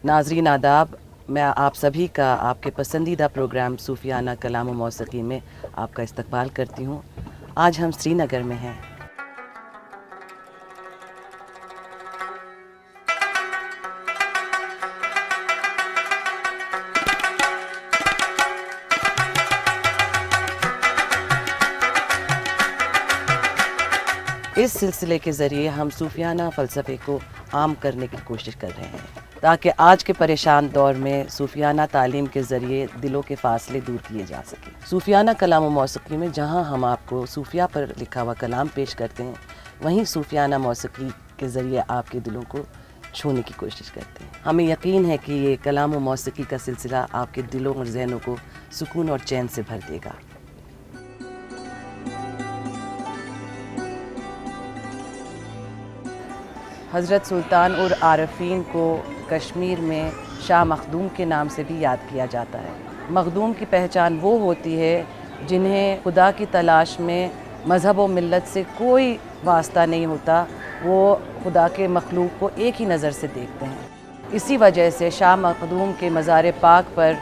नाज़रीन आदाब, मैं आप सभी का आपके पसंदीदा प्रोग्राम सूफियाना कलाम व मौसीकी में आपका इस्तकबाल करती हूँ। आज हम श्रीनगर में हैं। इस सिलसिले के ज़रिए हम सूफियाना फ़लसफ़े को आम करने की कोशिश कर रहे हैं ताकि आज के परेशान दौर में सूफियाना तालीम के ज़रिए दिलों के फ़ासले दूर किए जा सकें। सूफियाना कलाम व मौसीकी में जहाँ हम आपको सूफिया पर लिखा हुआ कलाम पेश करते हैं, वहीं सूफियाना मौसीकी के ज़रिए आपके दिलों को छूने की कोशिश करते हैं। हमें यकीन है कि ये कलाम व मौसीकी का सिलसिला आपके दिलों और ज़हनों को सुकून और चैन से भर देगा। हज़रत सुल्तान उर आरफीन को कश्मीर में शाह मखदूम के नाम से भी याद किया जाता है। मखदूम की पहचान वो होती है जिन्हें खुदा की तलाश में मज़हब व मिल्लत से कोई वास्ता नहीं होता, वो खुदा के मखलूक को एक ही नज़र से देखते हैं। इसी वजह से शाह मखदूम के मज़ार पाक पर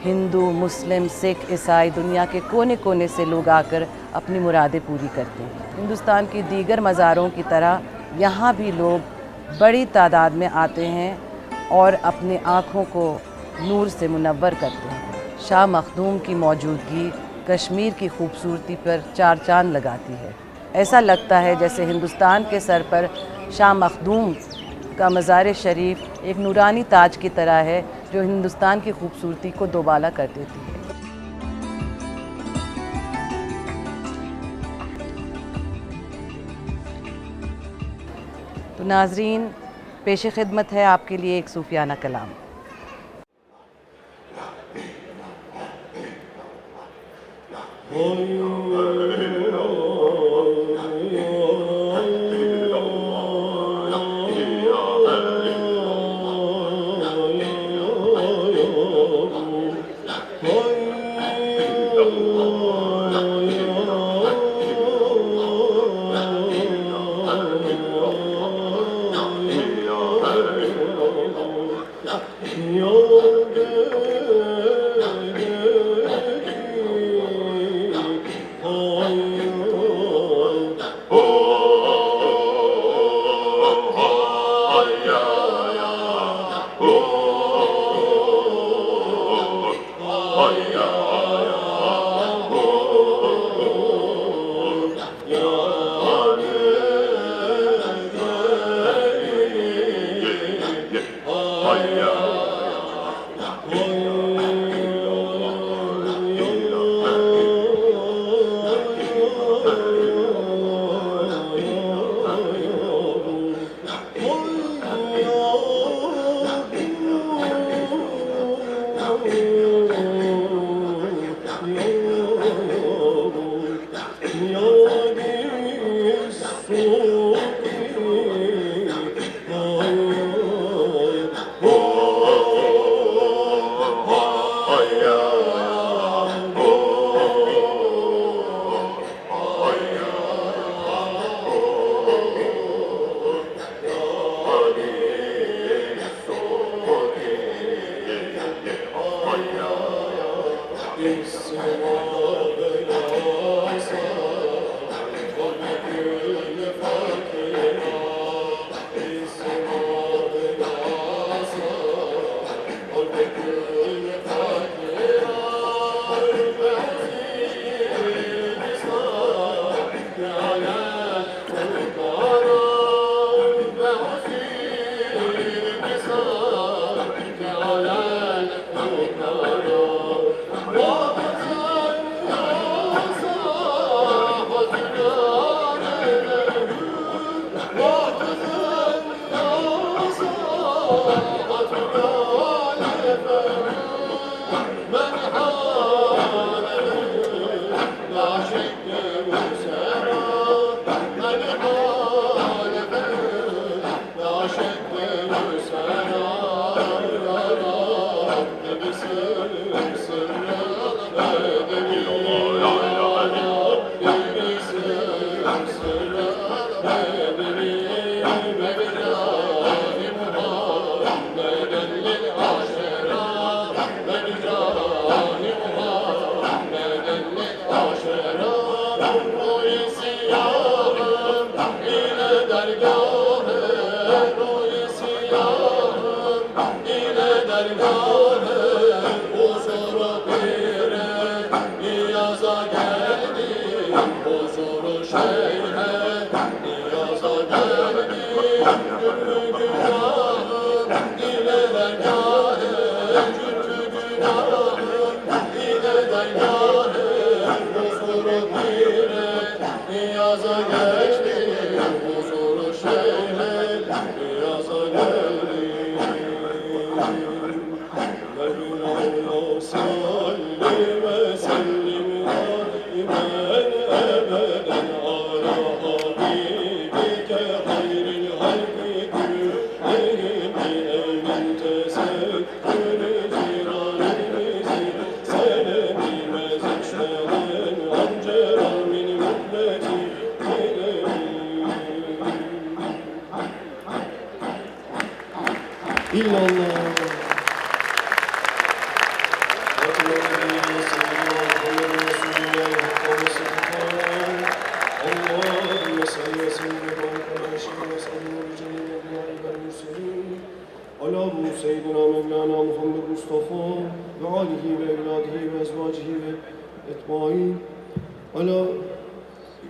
हिंदू, मुस्लिम, सिख, ईसाई दुनिया के कोने कोने से लोग आकर अपनी मुरादें पूरी करते हैं। हिंदुस्तान की दीगर मज़ारों की तरह यहाँ भी लोग बड़ी तादाद में आते हैं और अपनी आँखों को नूर से मुनव्वर करते हैं। शाह मखदूम की मौजूदगी कश्मीर की खूबसूरती पर चार चांद लगाती है। ऐसा लगता है जैसे हिंदुस्तान के सर पर शाह मखदूम का मज़ार शरीफ एक नूरानी ताज की तरह है जो हिंदुस्तान की खूबसूरती को दोबाला कर देती है। तो नाज़रीन, पेश खिदमत है आपके लिए एक सूफियाना कलाम।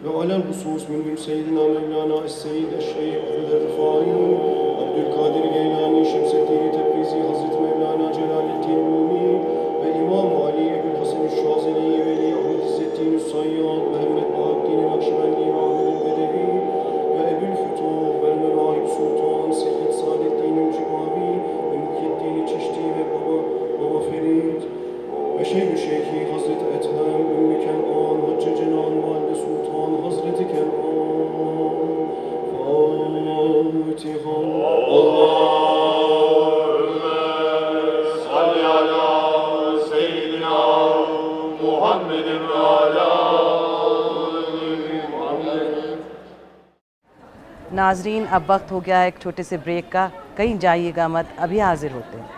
وعلى الخصوص منهم سيدنا مولانا السيد الشيخ أحمد الرفاعي عبد القادر الجيلاني شمس الدين تبريزي حضرت مولانا جلال الدين الرومي وإمام علي أبو الحسن الشاذلي ولي عهد عز الدين الصياد محمد بهاء الدين النقشبندي وعامر البدوي وأبي الفتوح والمواهب سلطان سيد سعد الدين الجبابي ومحي الدين الچشتي وبابا فريد وشيخ شيخي حضرت أتهم أم كنعان حج جنان والد سلطان حضرت كنعان فاتحة اللهم صل على سيدنا محمد وعلى آل محمد. नाजरीन, अब वक्त हो गया है एक छोटे से ब्रेक का. कहीं जाइएगा मत, अभी हाजिर होते हैं.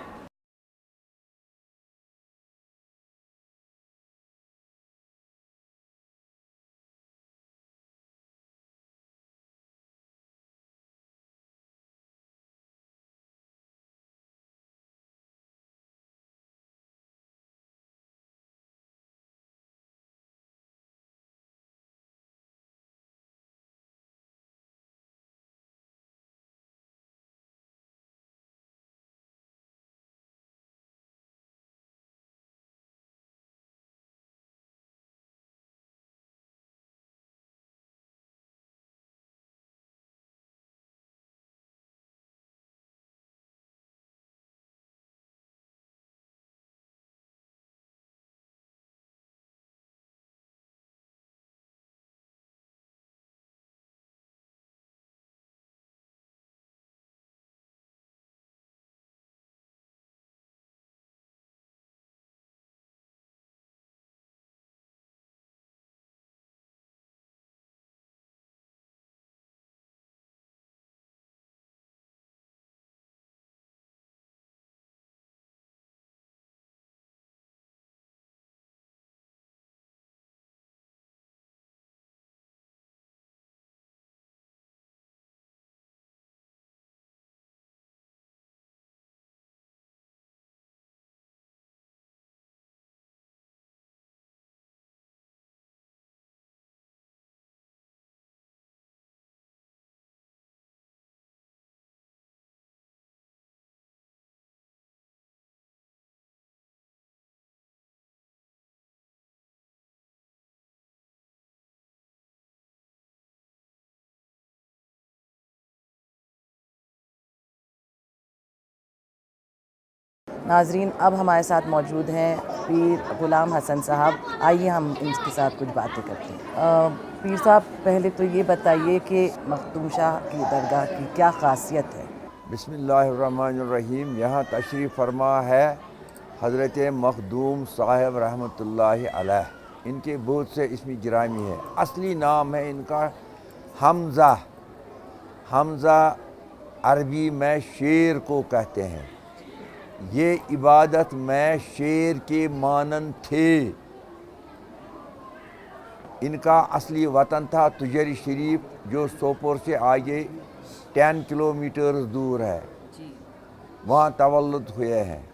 नाजरीन, अब हमारे साथ मौजूद हैं पीर ग़ुलाम हसन साहब. आइए हम इनके साथ कुछ बातें करते हैं. पीर साहब, पहले तो ये बताइए कि मखदूम शाह की दरगाह की क्या ख़ासियत है? बिस्मिल्लाहिर्रहमानिर्रहीम. यहाँ तशरीफ़ फरमा है हज़रत मखदूम साहब रहमतुल्लाहि अलैह. इनके बहुत से इसमें गिरामी है. असली नाम है इनका हमज़ा. हमज़ा अरबी में शेर को कहते हैं. ये इबादत में शेर के मानन थे. इनका असली वतन था तुजरी शरीफ जो सोपोर से आगे 10 किलोमीटर दूर है, वहाँ तवल्लुद हुए हैं।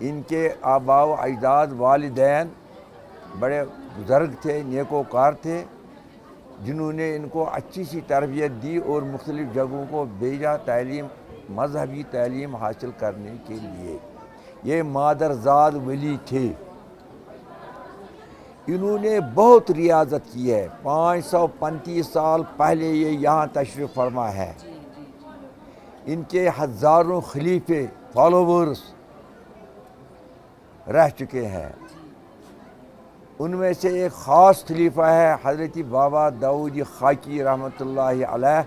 इनके आबा व अजदाद वालिदैन बड़े बुज़ुर्ग थे, नेकोकार थे, जिन्होंने इनको अच्छी सी तरबियत दी और मुख्तलिफ़ जगहों को भेजा तालीम, मजहबी तालीम हासिल करने के लिए। ये मादरजाद वली थे। इन्होंने बहुत रियाजत की है। 535 साल पहले ये यहाँ तशरीफ़ फरमा है। इनके हज़ारों खलीफे फॉलोवर्स रह चुके हैं। उनमें से एक ख़ास खलीफा है हज़रत बाबा दाऊद खाकी रहमतुल्लाहि अलैह,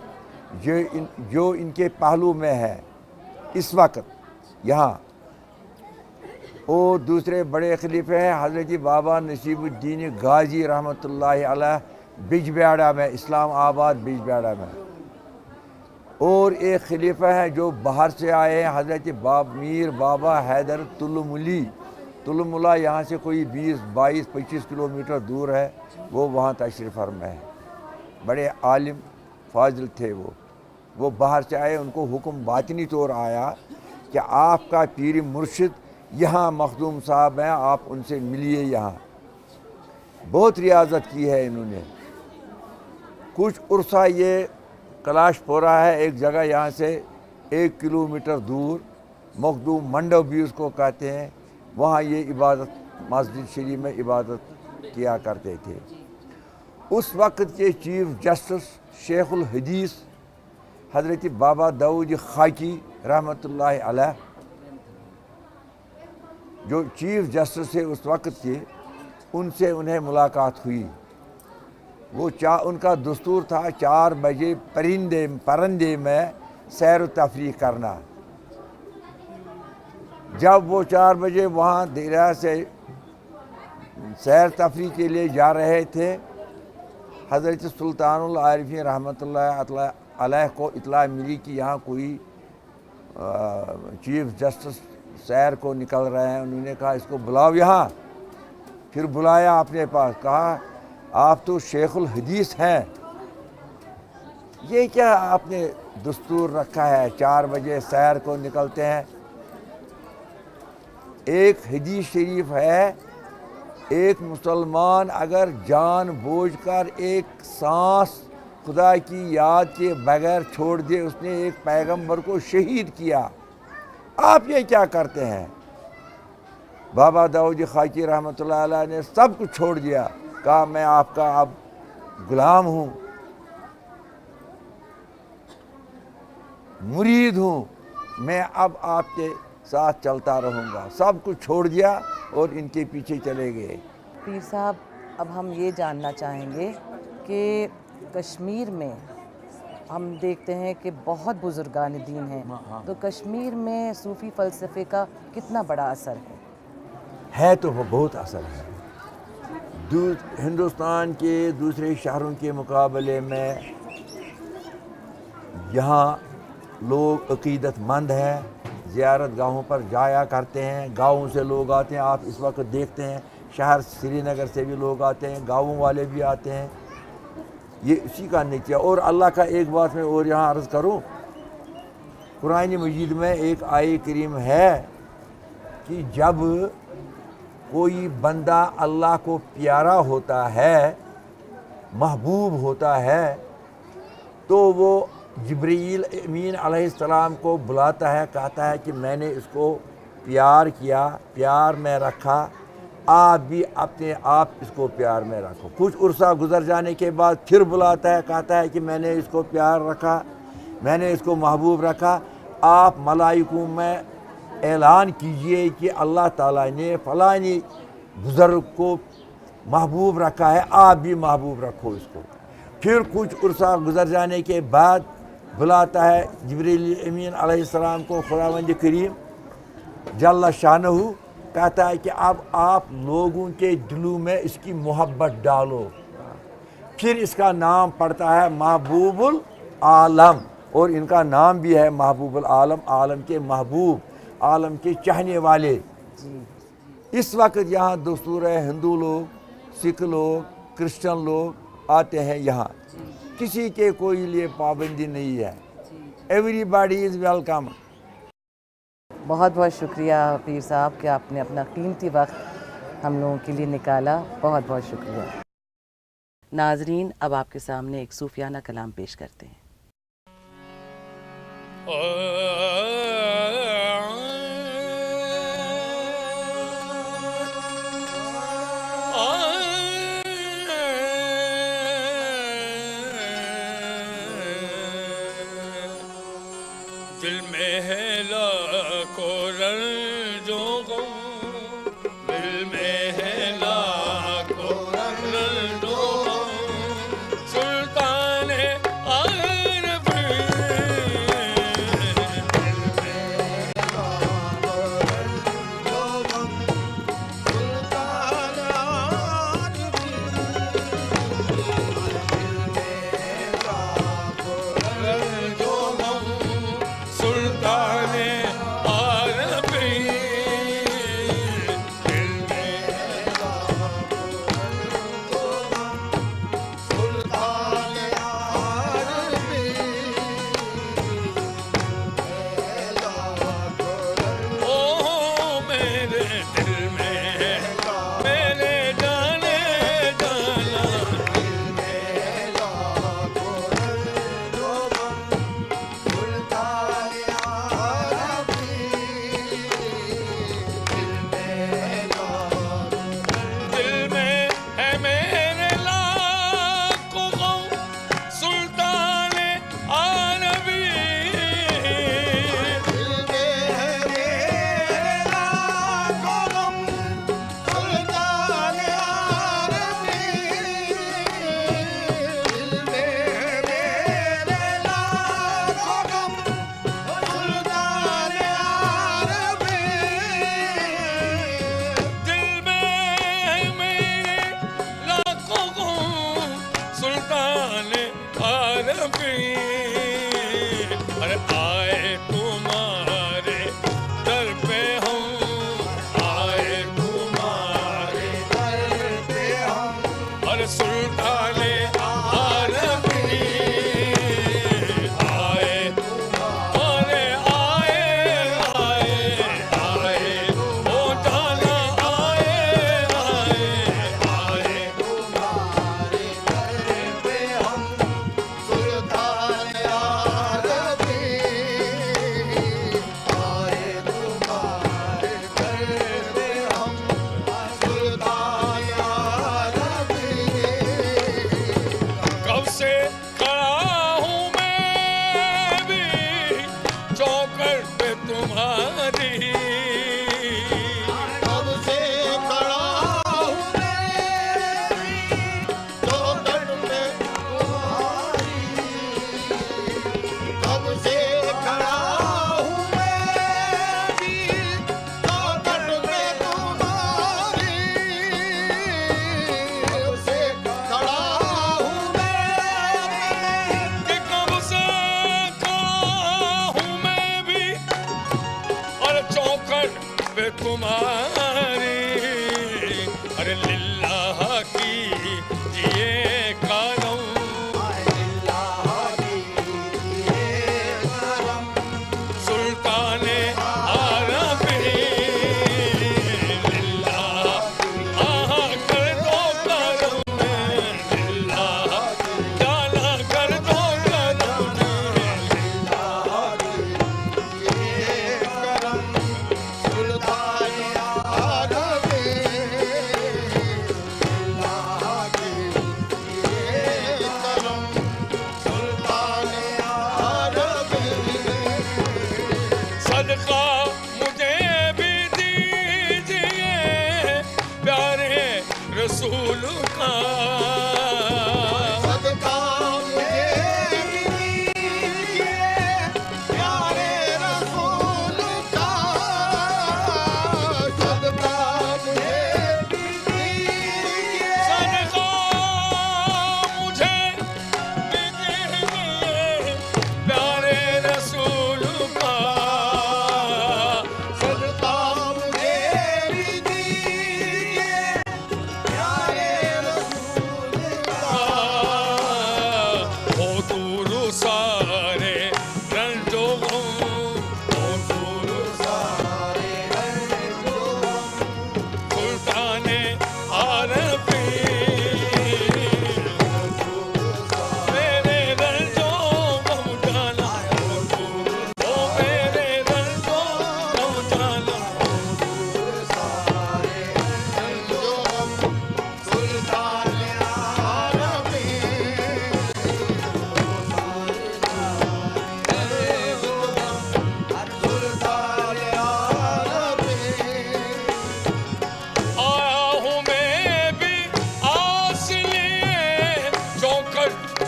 जो इनके पहलू में है इस वक्त यहाँ। और दूसरे बड़े खलीफे हैं हज़रत बाबा नसीबुद्दीन गाजी रहमतुल्लाहि अलैह बिजबिहाड़ा में, इस्लाम आबाद बिजबिहाड़ा में। और एक खलीफा है जो बाहर से आए हैं हज़रत मीर बाबा हैदर तुलमुली। तुलमुला यहाँ से कोई 20, 22, 25 किलोमीटर दूर है, वो वहाँ तशरीफ़ फरमा है। बड़े आलिम फाजिल थे वो बाहर से आए। उनको हुक्म बातिनी तौर आया कि आपका पीर मुर्शिद यहाँ मखदूम साहब हैं, आप उनसे मिलिए। यहाँ बहुत रियाजत की है इन्होंने। कुछ उर्सा ये कलाशपोरा है, एक जगह यहाँ से 1 किलोमीटर दूर, मखदूम मंडप भी उसको कहते हैं। वहाँ ये इबादत, मस्जिद शरीफ में इबादत किया करते थे। उस वक्त के चीफ जस्टिस शेखुल हदीस हज़रत बाबा दाऊद खाकी रहमतुल्लाहि अलैह, जो चीफ जस्टिस थे उस वक्त के, उनसे उन्हें मुलाकात हुई। उनका दस्तूर था 4 बजे परंदे में सैर व तफरीह करना। जब वो 4 बजे वहाँ दरिया से सैर तफरीह के लिए जा रहे थे, हज़रत सुल्तानुल आरिफीन रहमतुल्लाहि अलैह को इत्ला मिली कि यहाँ कोई चीफ जस्टिस सैर को निकल रहे हैं। उन्होंने कहा इसको बुलाओ यहाँ। फिर बुलाया अपने पास, कहा आप तो शेखुल हदीस हैं, ये क्या आपने दस्तूर रखा है 4 बजे सैर को निकलते हैं। एक हदीस शरीफ है, एक मुसलमान अगर जानबूझकर एक सांस खुदा की याद के बगैर छोड़ दे, उसने एक पैगंबर को शहीद किया। आप ये क्या करते हैं। बाबा दाऊद खाकी रहमतुल्लाह अलैह ने सब कुछ छोड़ दिया, कहा मैं आपका अब गुलाम हूँ, मुरीद हूँ, मैं अब आपके साथ चलता रहूँगा। सब कुछ छोड़ दिया और इनके पीछे चले गए। पीर साहब, अब हम ये जानना चाहेंगे कि कश्मीर में हम देखते हैं कि बहुत बुजुर्गान दीन हैं, तो कश्मीर में सूफ़ी फ़लसफ़े का कितना बड़ा असर है? तो वो बहुत असर है। हिंदुस्तान के दूसरे शहरों के मुकाबले में यहाँ लोग अक़ीदतमंद हैं, ज़ियारत गाहों पर जाया करते हैं, गाँवों से लोग आते हैं। आप इस वक्त देखते हैं शहर श्रीनगर से भी लोग आते हैं, गाँवों वाले भी आते हैं। ये इसी का नतीजा। और अल्लाह का एक बात मैं और यहाँ अर्ज़ करूँ, कुरान मजीद में एक आयत करीम है कि जब कोई बंदा अल्लाह को प्यारा होता है, महबूब होता है, तो वो जिब्रील अमीन अलैहिस्सलाम को बुलाता है, कहता है कि मैंने इसको प्यार किया, प्यार में रखा, आप भी अपने आप इसको प्यार में रखो। कुछ उर्सा गुजर जाने के बाद फिर बुलाता है, कहता है कि मैंने इसको प्यार रखा, मैंने इसको महबूब रखा। आप मलाइकों में ऐलान कीजिए कि अल्लाह ताला ने फ़लानी बुज़ुर्ग को महबूब रखा है, आप भी महबूब रखो इसको। फिर कुछ उर्सा गुजर जाने के बाद बुलाता है जिब्रील अमीन अलैहिस्सलाम को खुदावंद करीम जल्ल शानहू, कहता है कि अब आप लोगों के दिलों में इसकी मोहब्बत डालो। फिर इसका नाम पड़ता है महबूबुल आलम, और इनका नाम भी है महबूबुल आलम, आलम के महबूब, आलम के चाहने वाले। इस वक्त यहाँ दस्तूर है, हिंदू लोग, सिख लोग, کرسچن لوگ آتے ہیں یہاں، کسی کے کوئی لیے پابندی نہیں ہے، ایوری باڈی از ویلکم۔ بہت بہت شکریہ پیر صاحب کہ آپ نے اپنا قیمتی وقت ہم لوگوں کے لیے نکالا، بہت بہت شکریہ۔ ناظرین، اب آپ کے سامنے ایک صوفیانہ کلام پیش کرتے ہیں۔ دل میں ہے لاکھوں رنج و غم، دل میں ہے لاکھوں رنج و غم، سلطان عارف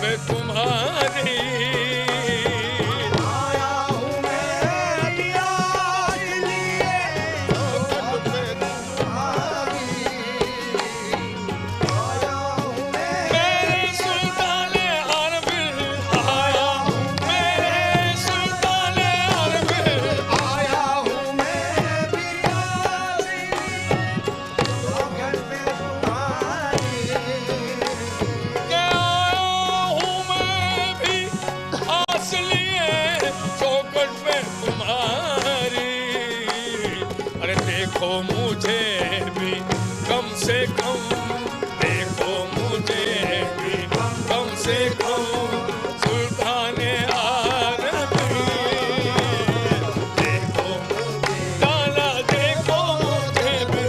में तुम्हारी देखो मुझे भी कम से कम, देखो मुझे भी कम से कम सुल्तान आरबी। देखो ताला, देखो मुझे भी,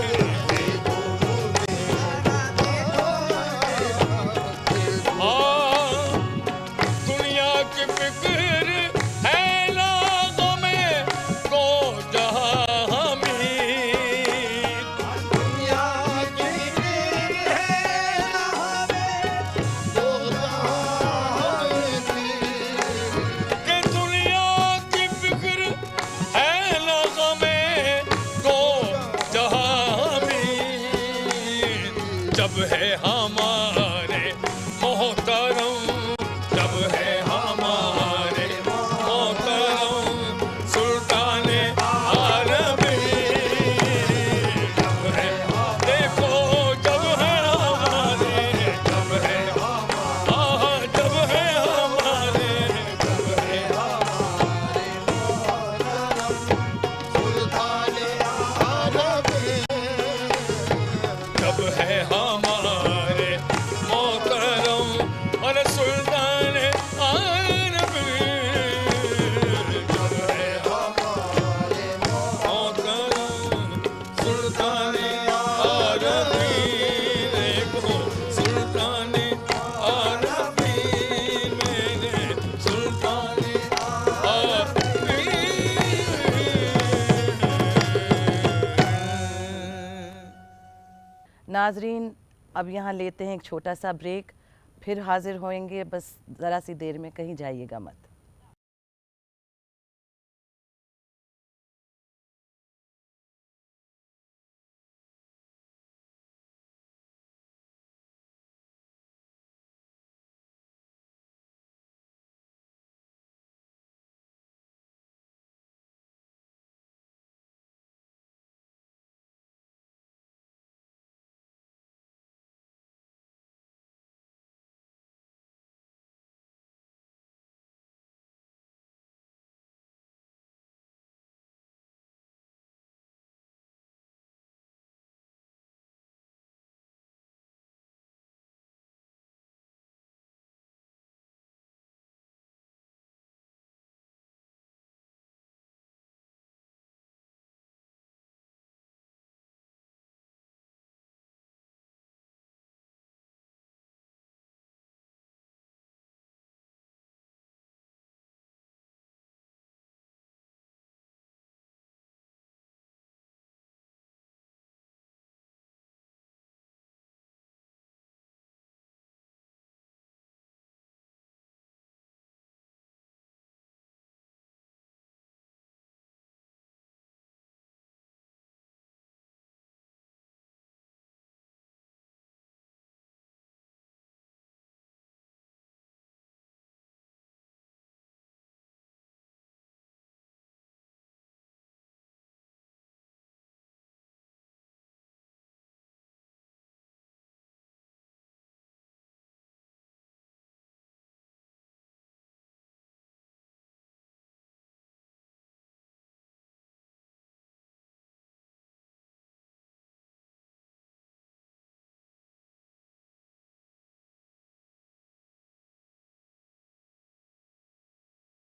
दुनिया की फिक्र है ना गमे को जहां जब है हमारे मोहतरम, जब है हमारे मोहतरम सुल्तान आरबी। जब है देखो, जब है हमारे, जब है जब है हमारे, जब है सुल्तान आरबी, जब है हमारे मोहतरम और सुल्तान आरबी। जब है हमारे मोहतरम सुल्तान आरबी। देखो सुल्तान आरबी, मेरे सुल्तान आरबी। नाजरीन, अब यहाँ लेते हैं एक छोटा सा ब्रेक, फिर हाजिर होएंगे, बस ज़रा सी देर में, कहीं जाइएगा मत।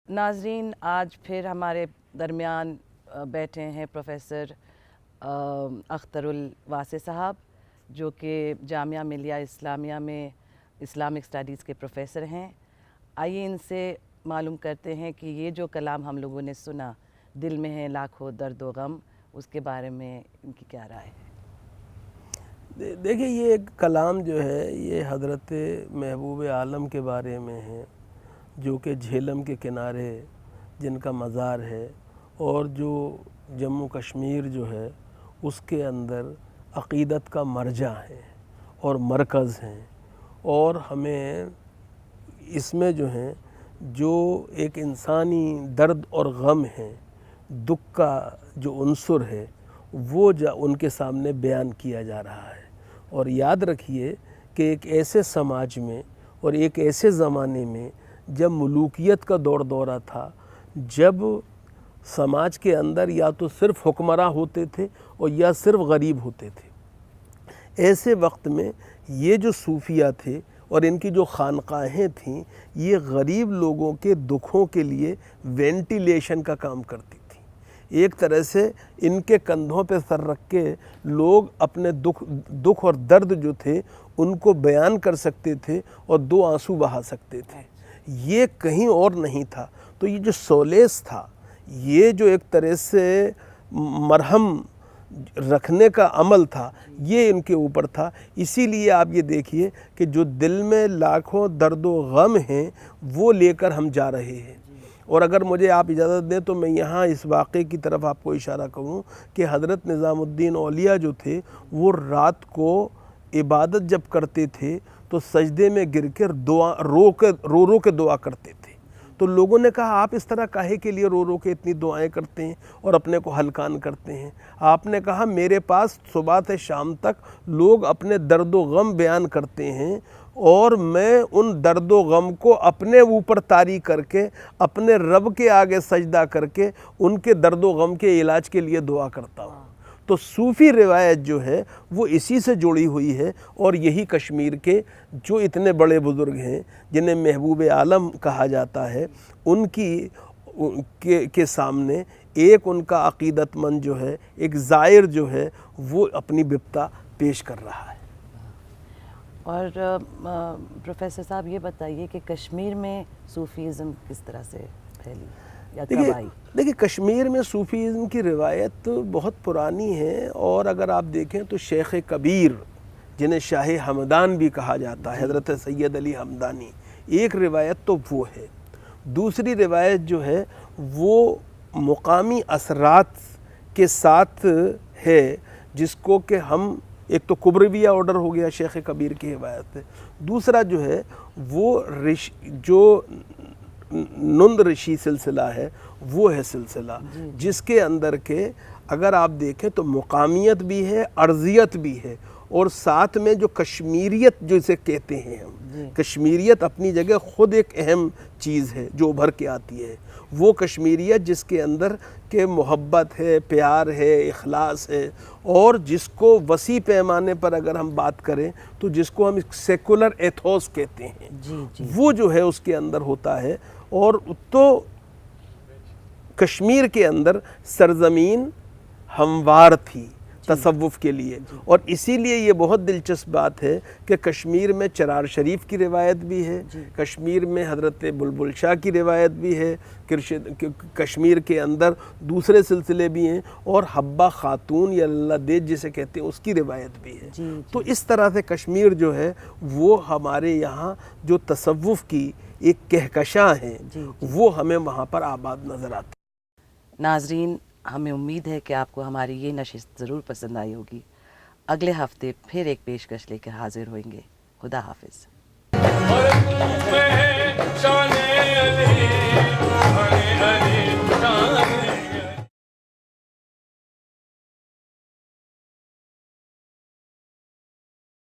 नाजरीन, आज फिर हमारे दरमियान बैठे हैं प्रोफेसर अख्तरुल वासे साहब, जो कि जामिया मिलिया इस्लामिया में इस्लामिक स्टडीज़ के प्रोफेसर हैं। आइए इनसे मालूम करते हैं कि ये जो कलाम हम लोगों ने सुना, दिल में है लाखों दर्द व गम, उसके बारे में इनकी क्या राय है। دیکھیں یہ ایک کلام جو ہے یہ حضرت محبوب عالم کے بارے میں ہے، جو کہ جہلم کے کنارے جن کا مزار ہے، اور جو جموں کشمیر جو ہے اس کے اندر عقیدت کا مرجع ہے اور مرکز ہیں، اور ہمیں اس میں جو ہیں جو ایک انسانی درد اور غم ہے، دکھ کا جو عنصر ہے وہ ان کے سامنے بیان کیا جا رہا ہے۔ اور یاد رکھیے کہ ایک ایسے سماج میں اور ایک ایسے زمانے میں جب ملوکیت کا دورہ تھا، جب سماج کے اندر یا تو صرف حکمراں ہوتے تھے اور یا صرف غریب ہوتے تھے، ایسے وقت میں یہ جو صوفیہ تھے اور ان کی جو خانقاہیں تھیں یہ غریب لوگوں کے دکھوں کے لیے وینٹیلیشن کا کام کرتی تھی۔ ایک طرح سے ان کے کندھوں پہ سر رکھ کے لوگ اپنے دکھ اور درد جو تھے ان کو بیان کر سکتے تھے اور دو آنسو بہا سکتے تھے، یہ کہیں اور نہیں تھا۔ تو یہ جو سولیس تھا، یہ جو ایک طرح سے مرہم رکھنے کا عمل تھا، یہ ان کے اوپر تھا۔ اسی لیے آپ یہ دیکھیے کہ جو دل میں لاکھوں درد و غم ہیں وہ لے کر ہم جا رہے ہیں۔ اور اگر مجھے آپ اجازت دیں تو میں یہاں اس واقعے کی طرف آپ کو اشارہ کروں کہ حضرت نظام الدین اولیاء جو تھے وہ رات کو عبادت جب کرتے تھے تو سجدے میں گر کر رو رو کے دعا کرتے تھے۔ تو لوگوں نے کہا آپ اس طرح کاہے کے لیے رو رو کے اتنی دعائیں کرتے ہیں اور اپنے کو ہلکان کرتے ہیں؟ آپ نے کہا میرے پاس صبح سے شام تک لوگ اپنے درد و غم بیان کرتے ہیں اور میں ان درد و غم کو اپنے اوپر طاری کر کے اپنے رب کے آگے سجدہ کر کے ان کے درد و غم کے علاج کے لیے دعا کرتا ہوں۔ تو صوفی روایت جو ہے وہ اسی سے جڑی ہوئی ہے، اور یہی کشمیر کے جو اتنے بڑے بزرگ ہیں جنہیں محبوب عالم کہا جاتا ہے ان کے سامنے ایک ان کا عقیدت مند جو ہے، ایک زائر جو ہے، وہ اپنی بپتا پیش کر رہا ہے۔ اور پروفیسر صاحب یہ بتائیے کہ کشمیر میں صوفیزم کس طرح سے پھیلی یا کب آئی؟ دیکھیے کشمیر میں صوفیزم کی روایت بہت پرانی ہے، اور اگر آپ دیکھیں تو شیخ کبیر جنہیں شاہ ہمدان بھی کہا جاتا ہے، حضرت سید علی ہمدانی، ایک روایت تو وہ ہے۔ دوسری روایت جو ہے وہ مقامی اثرات کے ساتھ ہے، جس کو کہ ہم ایک تو کبرویہ آرڈر ہو گیا شیخ کبیر کی روایت ہے، دوسرا جو ہے وہ جو نند رشی سلسلہ ہے وہ ہے سلسلہ جس کے اندر کے اگر آپ دیکھیں تو مقامیت بھی ہے، ارضیت بھی ہے، اور ساتھ میں جو کشمیریت جو اسے کہتے ہیں ہم، کشمیریت اپنی جگہ خود ایک اہم چیز ہے جو ابھر کے آتی ہے، وہ کشمیریت جس کے اندر کہ محبت ہے، پیار ہے، اخلاص ہے، اور جس کو وسیع پیمانے پر اگر ہم بات کریں تو جس کو ہم سیکولر ایتھوس کہتے ہیں، وہ جو ہے اس کے اندر ہوتا ہے۔ اور تو کشمیر کے اندر سرزمین ہموار تھی تصوف کے لیے، اور اسی لیے یہ بہت دلچسپ بات ہے کہ کشمیر میں چرار شریف کی روایت بھی ہے، کشمیر میں حضرت بلبل شاہ کی روایت بھی ہے، کشمیر کے اندر دوسرے سلسلے بھی ہیں، اور حبہ خاتون یا اللہ دیج جسے کہتے ہیں اس کی روایت بھی ہے۔ تو اس طرح سے کشمیر جو ہے وہ ہمارے یہاں جو تصوف کی ایک کہکشاں ہیں وہ ہمیں وہاں پر آباد نظر آتی ہے۔ ناظرین، ہمیں امید ہے کہ آپ کو ہماری یہ نشست ضرور پسند آئی ہوگی۔ اگلے ہفتے پھر ایک پیشکش لے کر حاضر ہوئیں گے۔ خدا حافظ۔ اور تم میں شان علی، شان علی